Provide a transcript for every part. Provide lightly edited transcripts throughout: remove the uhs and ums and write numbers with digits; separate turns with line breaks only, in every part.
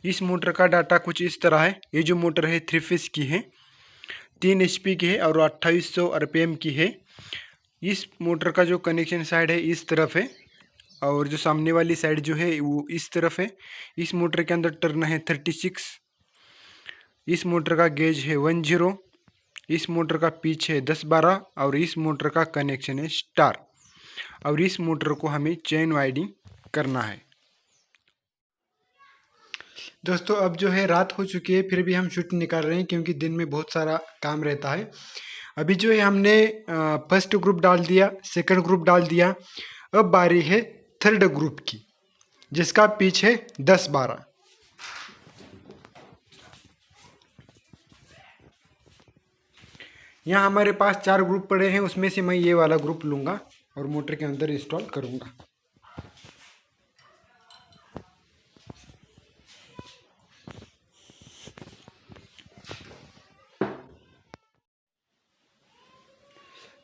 इस मोटर का डाटा कुछ इस तरह है। ये जो मोटर है 3 फेज की है, 3 HP की है और 2800 RPM की है। इस मोटर का जो कनेक्शन साइड है इस तरफ है और जो सामने वाली साइड जो है वो इस तरफ है। इस मोटर के अंदर टर्न है 36। इस मोटर का गेज है 10। इस मोटर का पिच है 10-12 और इस मोटर का कनेक्शन है स्टार। और इस मोटर को हमें चेन वाइडिंग करना है। दोस्तों अब जो है रात हो चुकी है, फिर भी हम शूटिंग निकाल रहे हैं क्योंकि दिन में बहुत सारा काम रहता है। अभी जो है हमने फर्स्ट ग्रुप डाल दिया, सेकंड ग्रुप डाल दिया। अब बारी है थर्ड ग्रुप की, जिसका पिच है 10-12। यहाँ हमारे पास 4 ग्रुप पड़े हैं, उसमें से मैं ये वाला ग्रुप लूँगा और मोटर के अंदर इंस्टॉल करूँगा।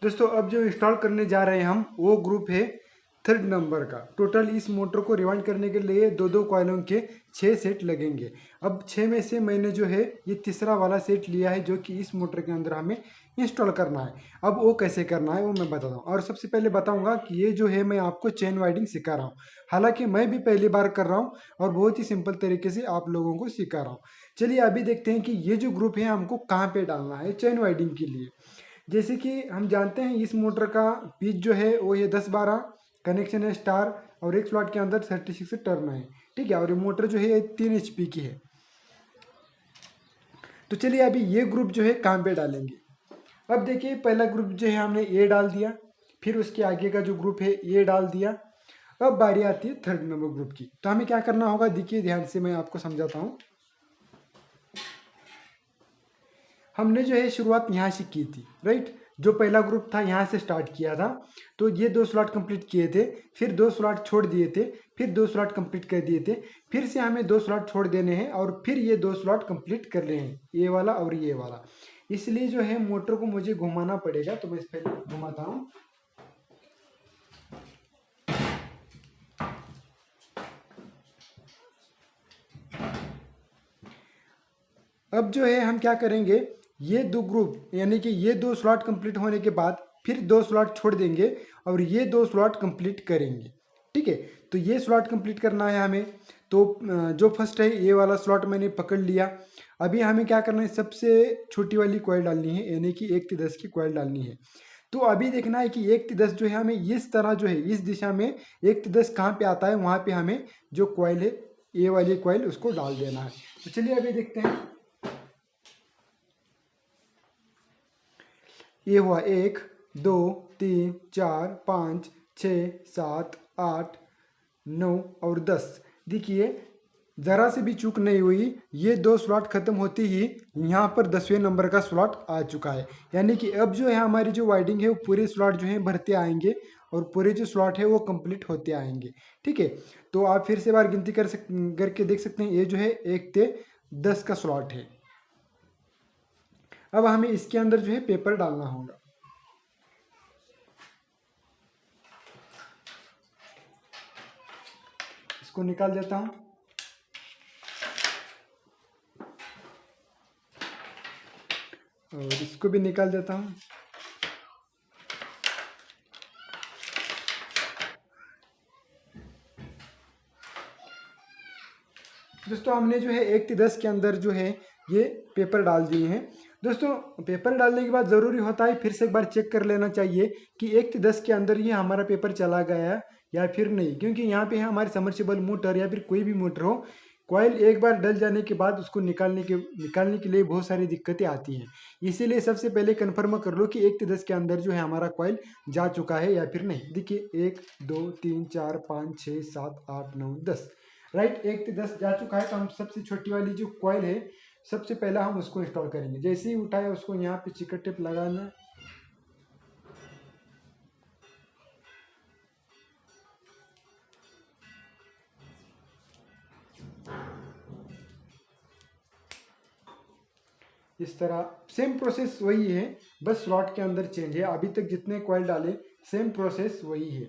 दोस्तों अब जो इंस्टॉल करने जा रहे हैं हम, वो ग्रुप है थर्ड नंबर का। टोटल इस मोटर को रिवाइंड करने के लिए 2-2 कॉइलों के 6 सेट लगेंगे। अब 6 में से मैंने जो है ये तीसरा वाला सेट लिया है, जो कि इस मोटर के अंदर हमें इंस्टॉल करना है। अब वो कैसे करना है वो मैं बताता हूँ। और सबसे पहले बताऊँगा कि ये जो है मैं आपको चेन वाइडिंग सिखा रहा हूँ। हालांकि मैं भी पहली बार कर रहा हूँ और बहुत ही सिंपल तरीके से आप लोगों को सिखा रहा हूँ। चलिए अभी देखते हैं कि ये जो ग्रुप है हमको कहाँ पर डालना है चेन वाइडिंग के लिए। जैसे कि हम जानते हैं इस मोटर का पिच जो है वो ये 10-12, कनेक्शन है स्टार और एक स्लॉट के अंदर 36 टर्न है। ठीक है, और ये मोटर जो है ये 3 HP की है। तो चलिए अभी ये ग्रुप जो है काम पे डालेंगे। अब देखिए पहला ग्रुप जो है हमने ये डाल दिया, फिर उसके आगे का जो ग्रुप है ये डाल दिया। अब बारी आती है थर्ड नंबर ग्रुप की। तो हमें क्या करना होगा, देखिए ध्यान से मैं आपको समझाता हूँ। हमने जो है शुरुआत यहाँ से की थी, राइट। जो पहला ग्रुप था यहाँ से स्टार्ट किया था, तो ये 2 स्लॉट कंप्लीट किए थे, फिर 2 स्लॉट छोड़ दिए थे, फिर 2 स्लॉट कंप्लीट कर दिए थे, फिर से हमें 2 स्लॉट छोड़ देने हैं और फिर ये 2 स्लॉट कंप्लीट कर रहे हैं, ये वाला और ये वाला। इसलिए जो है मोटर को मुझे घुमाना पड़ेगा, तो मैं इस पर घुमाता हूँ। अब जो है हम क्या करेंगे, ये 2 ग्रुप यानी कि ये 2 स्लॉट कंप्लीट होने के बाद फिर 2 स्लॉट छोड़ देंगे और ये 2 स्लॉट कंप्लीट करेंगे। ठीक है, तो ये स्लॉट कंप्लीट करना है हमें। तो जो फर्स्ट है ये वाला स्लॉट मैंने पकड़ लिया। अभी हमें क्या करना है, सबसे छोटी वाली कॉइल डालनी है, यानी कि 1/10 की कॉइल डालनी है। तो अभी देखना है कि 1/10 जो है हमें इस तरह जो है इस दिशा में 1/10 कहाँ पे आता है, वहाँ पे हमें जो कॉइल है ये वाली कॉइल उसको डाल देना है। तो चलिए अभी देखते हैं। ये हुआ 1 2 3 4 5 6 7 8 9 और 10। देखिए ज़रा से भी चूक नहीं हुई, ये 2 स्लॉट खत्म होते ही यहाँ पर 10वें नंबर का स्लॉट आ चुका है। यानी कि अब जो है हमारी जो वाइडिंग है वो पूरे स्लॉट जो है भरते आएंगे और पूरे जो स्लॉट है वो कंप्लीट होते आएंगे। ठीक है, तो आप फिर से बार गिनती करके देख सकते हैं। ये जो है 1 से 10 का स्लॉट है। अब हमें इसके अंदर जो है पेपर डालना होगा। इसको निकाल देता हूँ। और इसको भी निकाल देता हूँ। दोस्तों हमने जो है 1/10 के अंदर जो है ये पेपर डाल दिए हैं। दोस्तों पेपर डालने के बाद ज़रूरी होता है फिर से एक बार चेक कर लेना चाहिए कि 1/10 के अंदर ये हमारा पेपर चला गया है या फिर नहीं, क्योंकि यहाँ पे है हमारे सबमर्सिबल मोटर या फिर कोई भी मोटर हो, कॉइल एक बार डल जाने के बाद उसको निकालने के लिए बहुत सारी दिक्कतें आती हैं। इसीलिए सबसे पहले कन्फर्म कर लो कि 1/10 के अंदर जो है हमारा कॉइल जा चुका है या फिर नहीं। देखिए 1 2 3 4 5 6 7 8 9 10, राइट। 1/10 जा चुका है। तो हम सबसे छोटी वाली जो कॉइल है सबसे पहला हम उसको इंस्टॉल करेंगे। जैसे ही उठाए उसको यहाँ पे चिकट टेप लगाना। इस तरह सेम प्रोसेस वही है, बस स्लॉट के अंदर चेंज है। अभी तक जितने कॉइल डाले सेम प्रोसेस वही है।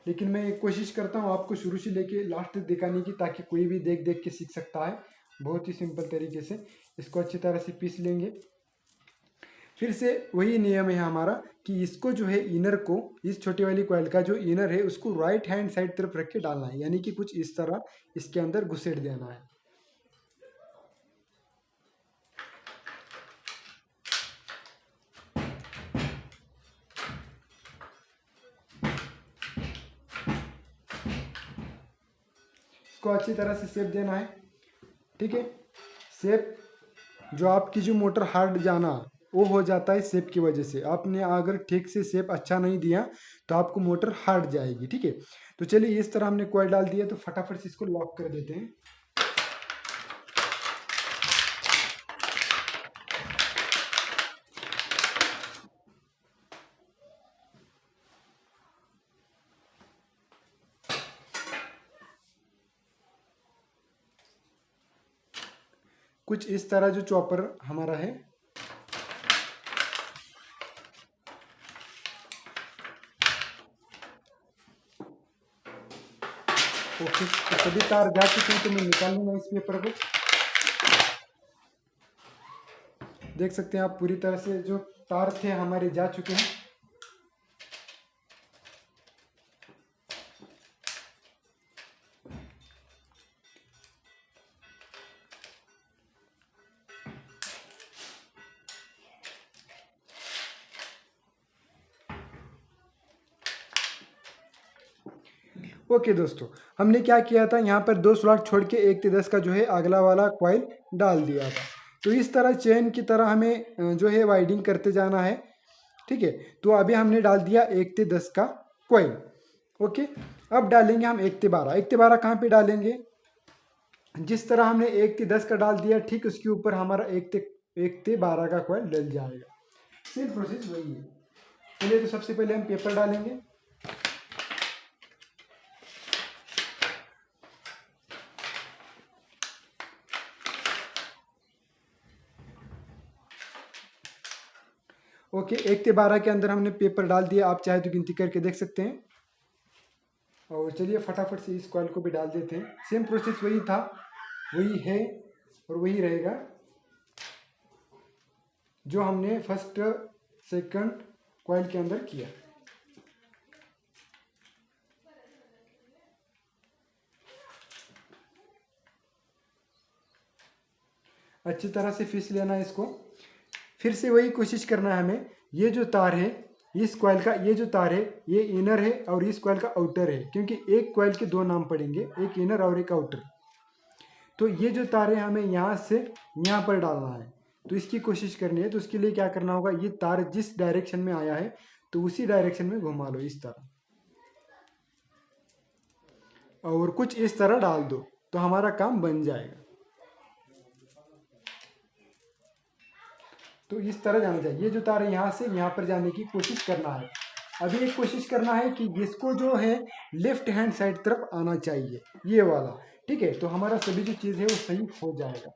लेकिन मैं कोशिश करता हूँ आपको शुरू से लेके लास्ट तक दिखाने की, ताकि कोई भी देख देख के सीख सकता है बहुत ही सिंपल तरीके से। इसको अच्छी तरह से पीस लेंगे। फिर से वही नियम है हमारा कि इसको जो है इनर को, इस छोटी वाली कॉइल का जो इनर है उसको राइट हैंड साइड तरफ रख के डालना है, यानी कि कुछ इस तरह इसके अंदर घुसेड़ देना है। इसको अच्छी तरह से शेप देना है, ठीक है। शेप जो आपकी जो मोटर हार्ड जाना वो हो जाता है शेप की वजह से। आपने अगर ठीक से शेप अच्छा नहीं दिया तो आपको मोटर हार्ड जाएगी, ठीक है। तो चलिए इस तरह हमने कॉइल डाल दिया, तो फटाफट से इसको लॉक कर देते हैं। कुछ इस तरह जो चॉपर हमारा है, ओके। तो सभी तार जा चुके हैं, तो मैं निकाल लूँगा इस पेपर को। देख सकते हैं आप पूरी तरह से जो तार थे हमारे जा चुके हैं। ओके दोस्तों, हमने क्या किया था, यहाँ पर 2 स्लॉट छोड़ के 1 से 10 का जो है अगला वाला कॉइल डाल दिया था। तो इस तरह चेन की तरह हमें जो है वाइडिंग करते जाना है, ठीक है। तो अभी हमने डाल दिया 1 से 10 का कॉइल, ओके। अब डालेंगे हम 1 से 12। 1 से 12 कहाँ पे डालेंगे, जिस तरह हमने 1 से 10 का डाल दिया, ठीक उसके ऊपर हमारा 1 से 12 का कॉइल डल जाएगा। सेम प्रोसेस वही है। चलिए, तो सबसे पहले हम पेपर डालेंगे। ओके, 1 से 12 के अंदर हमने पेपर डाल दिया। आप चाहे तो गिनती करके देख सकते हैं। और चलिए फटाफट से इस कॉइल को भी डाल देते हैं। सेम प्रोसेस वही था, वही है और वही रहेगा जो हमने फर्स्ट सेकंड कॉइल के अंदर किया। अच्छी तरह से फिस लेना है इसको। फिर से वही कोशिश करना है हमें। ये जो तार है इस कॉइल का, ये जो तार है ये इनर है और इस कॉइल का आउटर है, क्योंकि एक कॉइल के 2 नाम पड़ेंगे, एक इनर और एक आउटर। तो ये जो तार है हमें यहाँ से यहाँ पर डालना है। तो इसकी कोशिश करनी है। तो उसके लिए क्या करना होगा, ये तार जिस डायरेक्शन में आया है तो उसी डायरेक्शन में घुमा लो इस तरह, और कुछ इस तरह डाल दो, तो हमारा काम बन जाएगा। तो इस तरह जाना चाहिए। ये जो तार है यहाँ से यहाँ पर जाने की कोशिश करना है। अभी एक कोशिश करना है कि इसको जो है लेफ्ट हैंड साइड तरफ आना चाहिए, ये वाला, ठीक है। तो हमारा सभी जो चीज़ है वो सही हो जाएगा।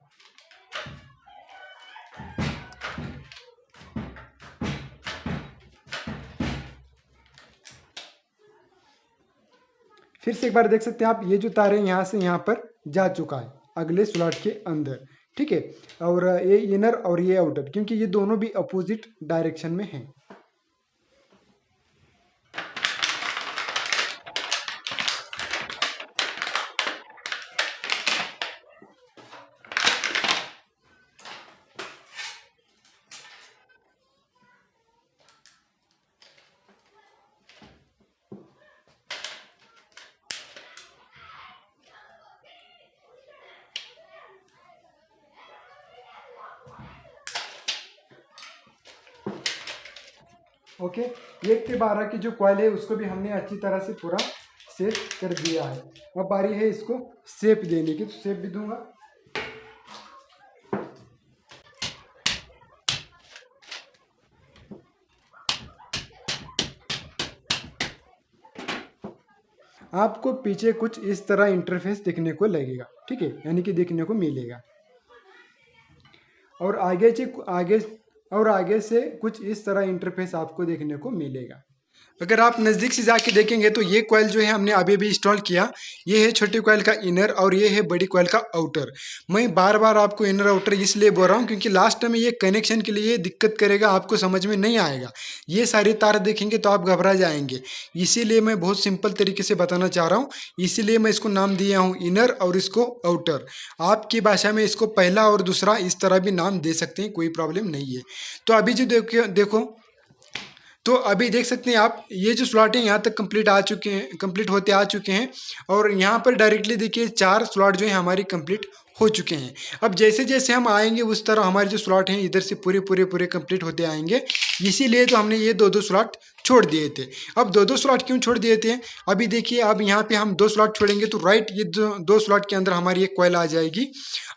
फिर से एक बार देख सकते हैं आप, ये जो तार है यहाँ से यहाँ पर जा चुका है अगले स्लॉट के अंदर, ठीक है। और ये इनर और ये आउटर, क्योंकि ये दोनों भी अपोजिट डायरेक्शन में हैं। ओके, 1 से 12 की जो कॉइल है उसको भी हमने अच्छी तरह से पूरा सेट कर दिया है। अब बारी है इसको शेप देने की, तो शेप भी दूंगा। आपको पीछे कुछ इस तरह इंटरफेस देखने को लगेगा, ठीक है, यानी कि देखने को मिलेगा। और आगे से कुछ इस तरह इंटरफेस आपको देखने को मिलेगा। अगर आप नज़दीक से जाके देखेंगे तो ये कॉइल जो है हमने अभी भी इंस्टॉल किया। ये है छोटी कॉइल का इनर और ये है बड़ी कॉइल का आउटर। मैं बार बार आपको इनर आउटर इसलिए बोल रहा हूँ क्योंकि लास्ट में ये कनेक्शन के लिए दिक्कत करेगा, आपको समझ में नहीं आएगा। ये सारे तार देखेंगे तो आप घबरा जाएंगे, इसीलिए मैं बहुत सिंपल तरीके से बताना चाह रहा हूँ। इसीलिए मैं इसको नाम दिया हूँ इनर और इसको आउटर। आपकी भाषा में इसको पहला और दूसरा इस तरह भी नाम दे सकते हैं, कोई प्रॉब्लम नहीं है। तो अभी जो देखो तो अभी देख सकते हैं आप, ये जो स्लॉट है यहाँ तक कंप्लीट आ चुके हैं, कंप्लीट होते आ चुके हैं। और यहाँ पर डायरेक्टली देखिए 4 स्लॉट जो है हमारी कंप्लीट हो चुके हैं। अब जैसे जैसे हम आएंगे उस तरह हमारे जो स्लॉट हैं इधर से पूरे पूरे पूरे कंप्लीट होते आएंगे। इसीलिए तो हमने ये दो दो स्लॉट छोड़ दिए थे। अब दो दो स्लॉट क्यों छोड़ दिए थे, अभी देखिए अब यहाँ पे हम 2 स्लॉट छोड़ेंगे तो राइट ये दो स्लॉट के अंदर हमारी एक कॉइल आ जाएगी।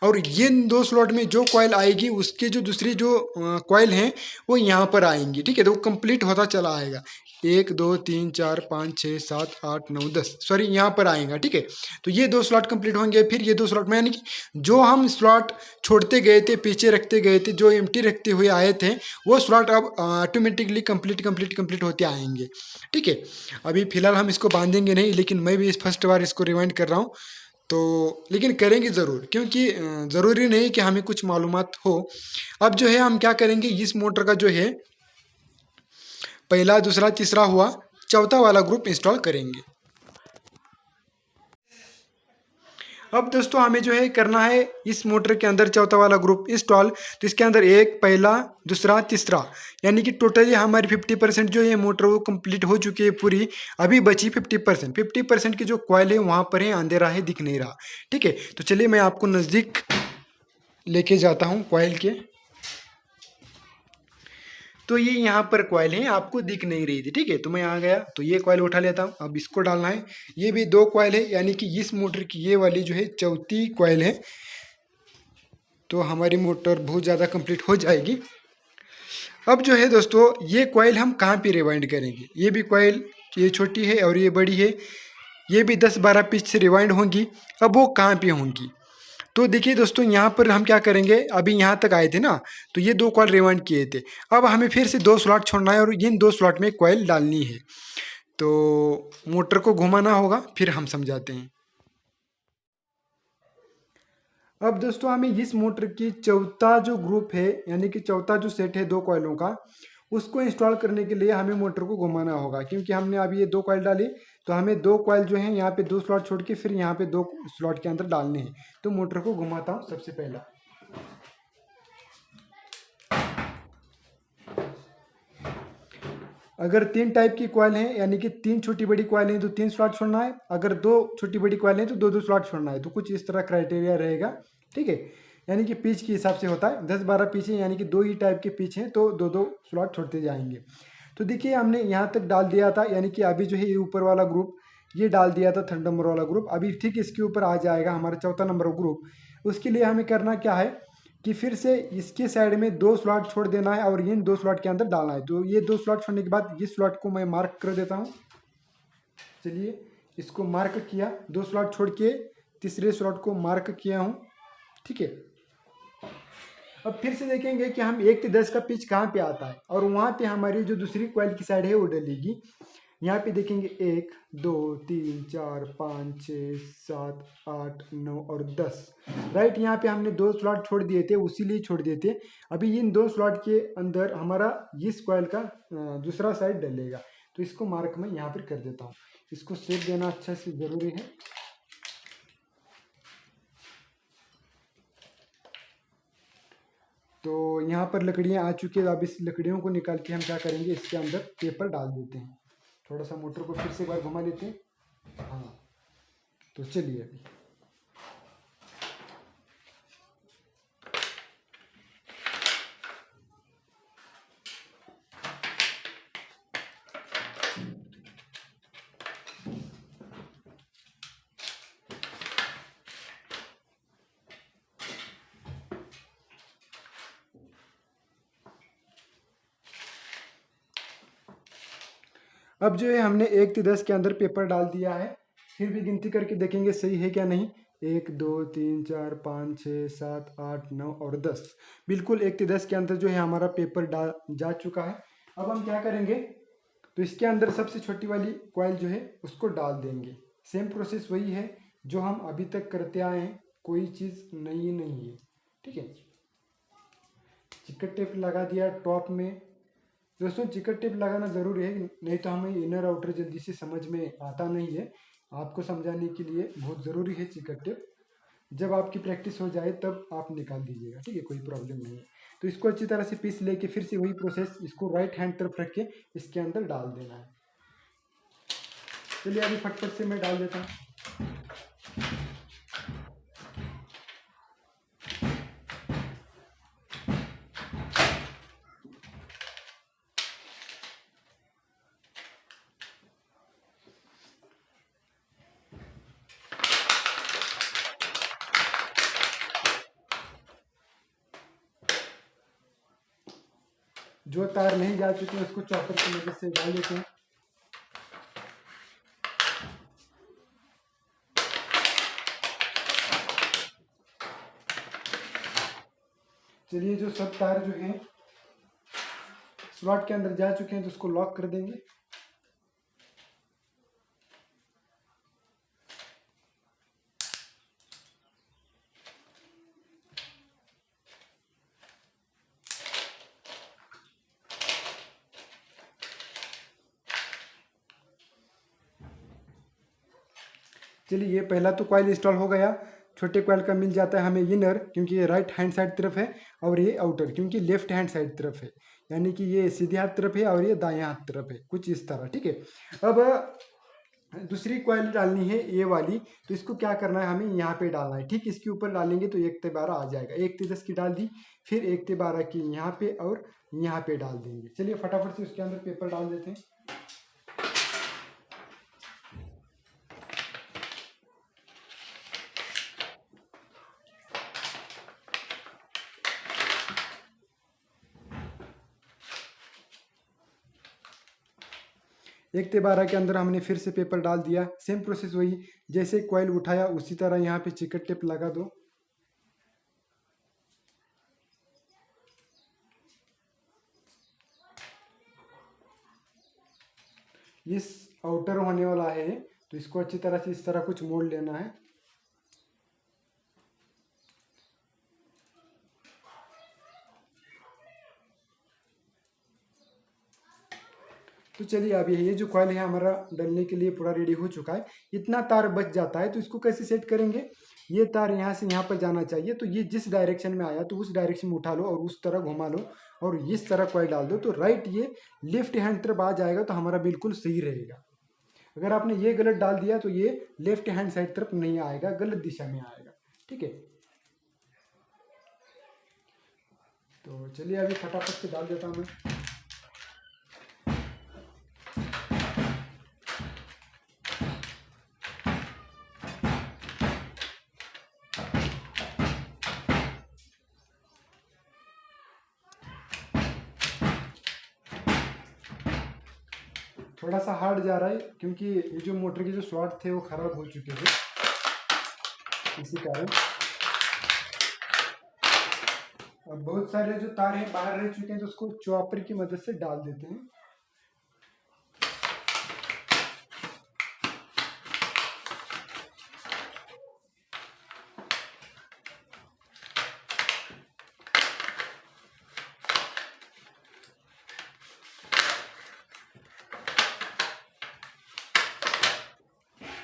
और ये 2 स्लॉट में जो कॉइल आएगी उसके जो दूसरी जो कॉइल हैं वो यहाँ पर आएंगी। ठीक है, तो वो कंप्लीट होता चला आएगा। 1 2 3 4 5 6 7 8 9 10, सॉरी यहाँ पर आएगा। ठीक है, तो ये 2 स्लॉट कंप्लीट होंगे। फिर ये 2 स्लॉट में यानी कि जो हम स्लॉट छोड़ते गए थे, पीछे रखते गए थे, जो एम्प्टी रखते हुए आए थे, वो स्लॉट अब ऑटोमेटिकली कंप्लीट होते आएंगे। ठीक है, अभी फिलहाल हम इसको बांधेंगे नहीं, लेकिन मैं भी फर्स्ट बार इसको रिवाइंड कर रहा हूँ। तो लेकिन करेंगे ज़रूर, क्योंकि ज़रूरी नहीं कि हमें कुछ मालूमात हो। अब जो है हम क्या करेंगे, इस मोटर का जो है पहला दूसरा तीसरा हुआ, चौथा वाला ग्रुप इंस्टॉल करेंगे। अब दोस्तों हमें जो है करना है इस मोटर के अंदर चौथा वाला ग्रुप इंस्टॉल। तो इसके अंदर एक पहला दूसरा तीसरा, यानी कि टोटली हमारी 50% जो है मोटर वो कंप्लीट हो चुकी है पूरी। अभी बची 50% की जो कॉइल है वहाँ पर है, अंधेरा है, दिख नहीं रहा। ठीक है, तो चलिए मैं आपको नज़दीक लेके जाता हूँ कॉइल के। तो ये यहाँ पर कॉइल है, आपको दिख नहीं रही थी। ठीक है, तो मैं आ गया तो ये कॉइल उठा लेता हूँ। अब इसको डालना है, ये भी 2 कॉइल है, यानी कि इस मोटर की ये वाली जो है चौथी कॉइल है। तो हमारी मोटर बहुत ज़्यादा कंप्लीट हो जाएगी। अब जो है दोस्तों ये कॉइल हम कहाँ पे रिवाइंड करेंगे, ये भी कॉइल, ये छोटी है और ये बड़ी है, ये भी 10-12 पीस से रिवाइंड होंगी। अब वो कहाँ पे होंगी, तो देखिए दोस्तों यहाँ पर हम क्या करेंगे, अभी यहाँ तक आए थे ना, तो ये 2 कॉइल रिवाइंड किए थे। अब हमें फिर से 2 स्लॉट छोड़ना है और इन 2 स्लॉट में कॉइल डालनी है। तो मोटर को घुमाना होगा, फिर हम समझाते हैं। अब दोस्तों हमें इस मोटर की चौथा जो ग्रुप है, यानी कि चौथा जो सेट है 2 कॉइलों का, उसको इंस्टॉल करने के लिए हमें मोटर को घुमाना होगा। क्योंकि हमने अभी ये 2 कॉइल डाली, तो हमें 2 कॉइल जो है यहाँ पे 2 स्लॉट छोड़ के फिर यहाँ पे 2 स्लॉट के अंदर डालने हैं। तो मोटर को घुमाता हूँ सबसे पहला। अगर 3 टाइप की कॉइल है, यानी कि 3 छोटी बड़ी कॉइल है तो 3 स्लॉट छोड़ना है। अगर 2 छोटी बड़ी कॉइल है तो 2-2 स्लॉट छोड़ना है। तो कुछ इस तरह क्राइटेरिया रहेगा। ठीक है, यानी कि पिच के हिसाब से होता है। 10-12 पिच है, यानी कि 2 ही टाइप के पिच हैं, तो 2-2 स्लॉट छोड़ते जाएंगे। तो देखिए हमने यहाँ तक डाल दिया था, यानी कि अभी जो है ये ऊपर वाला ग्रुप ये डाल दिया था, 3rd नंबर वाला ग्रुप। अभी ठीक इसके ऊपर आ जाएगा हमारा चौथा नंबर ग्रुप। उसके लिए हमें करना क्या है कि फिर से इसके साइड में 2 स्लॉट छोड़ देना है और इन 2 स्लॉट के अंदर डालना है। तो ये 2 स्लॉट छोड़ने के बाद इस स्लॉट को मैं मार्क कर देता हूँ। चलिए इसको मार्क किया, 2 स्लॉट छोड़ के तीसरे स्लॉट को मार्क किया हूँ। ठीक है, अब फिर से देखेंगे कि हम 1 से 10 का पिच कहाँ पे आता है, और वहाँ पे हमारी जो दूसरी कॉइल की साइड है वो डलेगी। यहाँ पे देखेंगे 1 2 3 4 5 6 7 8 9 और 10। राइट, यहाँ पे हमने 2 स्लॉट छोड़ दिए थे, उसीलिए छोड़ दिए थे। अभी इन 2 स्लॉट के अंदर हमारा इस कॉइल का दूसरा साइड डलेगा। तो इसको मार्क मैं यहाँ पर कर देता हूँ। इसको शेप देना अच्छा से ज़रूरी है। तो यहाँ पर लकड़ियाँ आ चुकी है। अब इस लकड़ियों को निकाल के हम क्या करेंगे, इसके अंदर पेपर डाल देते हैं। थोड़ा सा मोटर को फिर से एक बार घुमा लेते हैं। हाँ, तो चलिए अभी अब जो है हमने 1 से 10 के अंदर पेपर डाल दिया है। फिर भी गिनती करके देखेंगे सही है क्या नहीं। 1 2 3 4 5 6 7 8 9 और 10, बिल्कुल 1 से 10 के अंदर जो है हमारा पेपर डाल जा चुका है। अब हम क्या करेंगे, तो इसके अंदर सबसे छोटी वाली कॉइल जो है उसको डाल देंगे। सेम प्रोसेस वही है जो हम अभी तक करते आए हैं, कोई चीज़ नई नहीं है। ठीक है, चिकट टेप लगा दिया टॉप में। दोस्तों चिकट टेप लगाना ज़रूरी है, नहीं तो हमें इनर आउटर जल्दी से समझ में आता नहीं है। आपको समझाने के लिए बहुत ज़रूरी है चिकट टेप। जब आपकी प्रैक्टिस हो जाए तब आप निकाल दीजिएगा, ठीक है, कोई प्रॉब्लम नहीं है। तो इसको अच्छी तरह से पीस लेके फिर से वही प्रोसेस, इसको राइट हैंड तरफ रख के इसके अंदर डाल देना है। चलिए अभी फटफट से मैं डाल देता हूँ। जो तार नहीं जा चुके हैं उसको चॉपर की मदद से डाल देते हैं। चलिए जो सब तार जो हैं स्लॉट के अंदर जा चुके हैं तो उसको लॉक कर देंगे। चलिए ये पहला तो कॉइल इंस्टॉल हो गया। छोटे कॉइल का मिल जाता है हमें इनर, क्योंकि ये राइट हैंड साइड तरफ है, और ये आउटर क्योंकि लेफ्ट हैंड साइड तरफ है। यानी कि ये सीधे हाथ तरफ है और ये दाएं हाथ तरफ है, कुछ इस तरह। ठीक है, अब दूसरी कॉइल डालनी है ये वाली। तो इसको क्या करना है, हमें यहाँ पे डालना है। ठीक इसके ऊपर डालेंगे तो 1/12 आ जाएगा। 1/10 की डाल दी, फिर 1/12 की यहाँ पे और यहाँ पे डाल देंगे। चलिए फटाफट से उसके अंदर पेपर डाल देते हैं। 1/12 के अंदर हमने फिर से पेपर डाल दिया। सेम प्रोसेस वही, जैसे कॉइल उठाया उसी तरह यहाँ पे चिकट टेप लगा दो। इस आउटर होने वाला है तो इसको अच्छी तरह से इस तरह कुछ मोड़ लेना है। तो चलिए अभी ये जो कॉइल है हमारा डलने के लिए पूरा रेडी हो चुका है। इतना तार बच जाता है तो इसको कैसे सेट करेंगे, ये तार यहाँ से यहाँ पर जाना चाहिए। तो ये जिस डायरेक्शन में आया तो उस डायरेक्शन में उठा लो और उस तरह घुमा लो और इस तरह कॉइल डाल दो, तो राइट ये लेफ्ट हैंड तरफ आ जाएगा, तो हमारा बिल्कुल सही रहेगा। अगर आपने ये गलत डाल दिया तो ये लेफ्ट हैंड साइड तरफ नहीं आएगा, गलत दिशा में आएगा। ठीक है, तो चलिए अभी फटाफट से डाल देता हूँ मैं। थोड़ा सा हार्ड जा रहा है क्योंकि ये जो मोटर के जो स्लॉट थे वो खराब हो चुके थे, इसी कारण। अब बहुत सारे जो तार हैं बाहर रह चुके हैं तो उसको चॉपर की मदद से डाल देते हैं।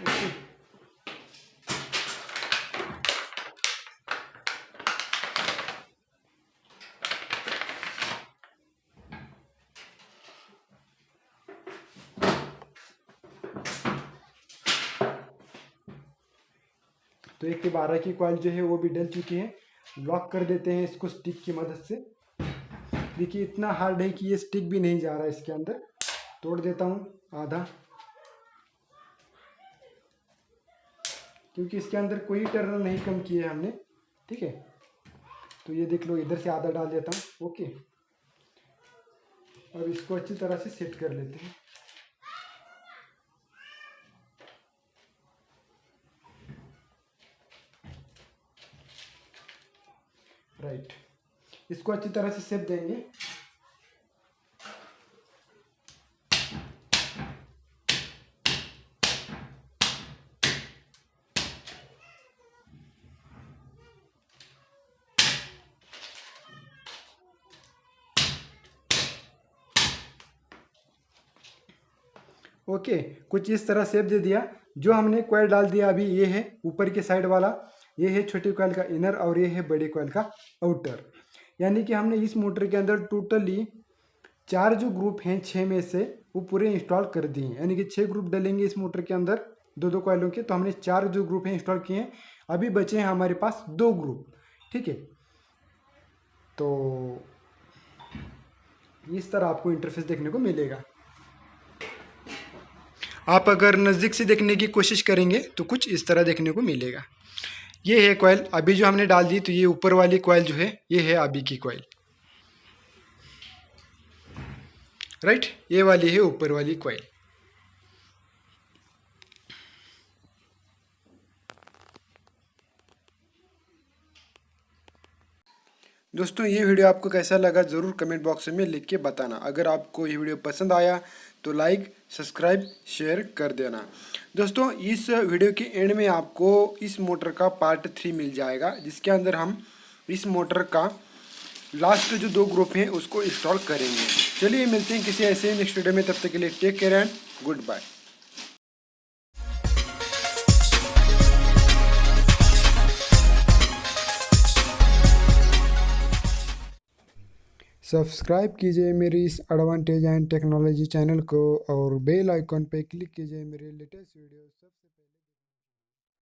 ओके, तो 1/12 की कॉइल जो है वो भी डल चुकी है। लॉक कर देते हैं इसको स्टिक की मदद से। देखिए इतना हार्ड है कि ये स्टिक भी नहीं जा रहा है इसके अंदर। तोड़ देता हूँ आधा, क्योंकि इसके अंदर कोई टर्नर नहीं कम किए हमने। ठीक है, तो ये देख लो, इधर से आधा डाल देता हूँ। ओके, अब इसको अच्छी तरह से सेट कर लेते हैं। राइट, इसको अच्छी तरह से सेट देंगे। ओके, कुछ इस तरह शेप दे दिया। जो हमने कॉइल डाल दिया अभी, ये है ऊपर के साइड वाला, ये है छोटी कॉइल का इनर और ये है बड़ी कॉइल का आउटर। यानी कि हमने इस मोटर के अंदर टोटली 4 जो ग्रुप हैं 6 में से वो पूरे इंस्टॉल कर दिए हैं। यानी कि 6 ग्रुप डलेंगे इस मोटर के अंदर दो दो कॉइलों के, तो हमने 4 जो ग्रुप हैं इंस्टॉल किए हैं। अभी बचे हैं हमारे पास 2 ग्रुप, ठीक है। तो इस तरह आपको इंटरफेस देखने को मिलेगा। आप अगर नज़दीक से देखने की कोशिश करेंगे तो कुछ इस तरह देखने को मिलेगा। ये है कॉइल अभी जो हमने डाल दी, तो ये ऊपर वाली कॉइल जो है ये है अभी की कॉइल, राइट। ये वाली है ऊपर वाली कॉइल। दोस्तों ये वीडियो आपको कैसा लगा ज़रूर कमेंट बॉक्स में लिख के बताना। अगर आपको ये वीडियो पसंद आया तो लाइक, सब्सक्राइब, शेयर कर देना। दोस्तों इस वीडियो के एंड में आपको इस मोटर का पार्ट 3 मिल जाएगा, जिसके अंदर हम इस मोटर का लास्ट जो 2 ग्रुप हैं उसको इंस्टॉल करेंगे। चलिए मिलते हैं किसी ऐसे नेक्स्ट वीडियो में, तब तक के लिए take care and goodbye. Subscribe कीजिए मेरी इस एडवांटेज एंड टेक्नोलॉजी चैनल को और बेल आइकॉन पे क्लिक कीजिए मेरे लेटेस्ट वीडियो सबसे